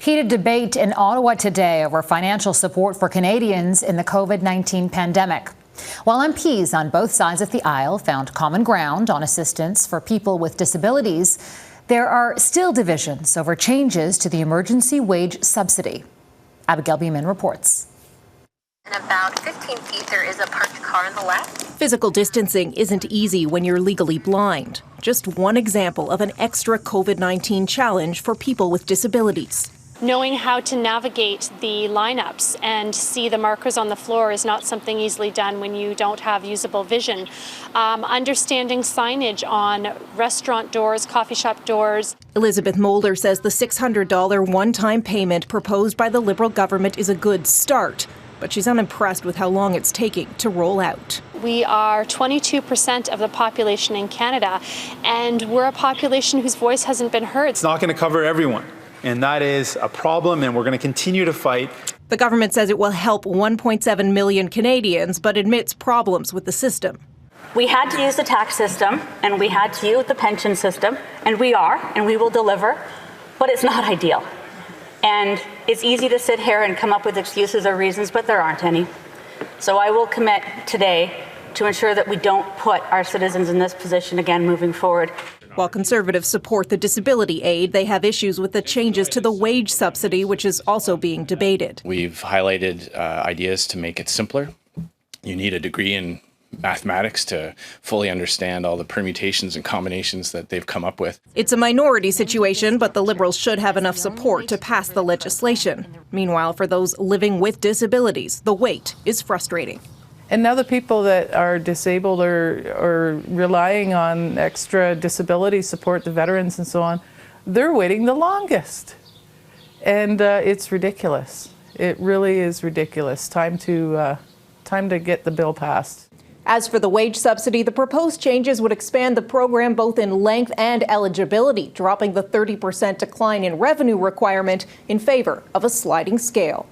Heated debate in Ottawa today over financial support for Canadians in the COVID-19 pandemic. While MPs on both sides of the aisle found common ground on assistance for people with disabilities, there are still divisions over changes to the emergency wage subsidy. Abigail Bimman reports. In about 15 feet, there is a parked car on the left. Physical distancing isn't easy when you're legally blind. Just one example of an extra COVID-19 challenge for people with disabilities. Knowing how to navigate the lineups and see the markers on the floor is not something easily done when you don't have usable vision. Understanding signage on restaurant doors, coffee shop doors. Elizabeth Mulder says the $600 one-time payment proposed by the Liberal government is a good start, but she's unimpressed with how long it's taking to roll out. We are 22% of the population in Canada, and we're a population whose voice hasn't been heard. It's not going to cover everyone. And that is a problem, and we're going to continue to fight. The government says it will help 1.7 million Canadians, but admits problems with the system. We had to use the tax system, and we had to use the pension system, and we are, and we will deliver, but it's not ideal. And it's easy to sit here and come up with excuses or reasons, but there aren't any. So I will commit today to ensure that we don't put our citizens in this position again moving forward. While Conservatives support the disability aid, they have issues with the changes to the wage subsidy, which is also being debated. We've highlighted ideas to make it simpler. You need a degree in mathematics to fully understand all the permutations and combinations that they've come up with. It's a minority situation, but the Liberals should have enough support to pass the legislation. Meanwhile, for those living with disabilities, the wait is frustrating. And now the people that are disabled or relying on extra disability support, the veterans and so on, they're waiting the longest. And it's ridiculous. It really is ridiculous. Time to get the bill passed. As for the wage subsidy, the proposed changes would expand the program both in length and eligibility, dropping the 30% decline in revenue requirement in favor of a sliding scale.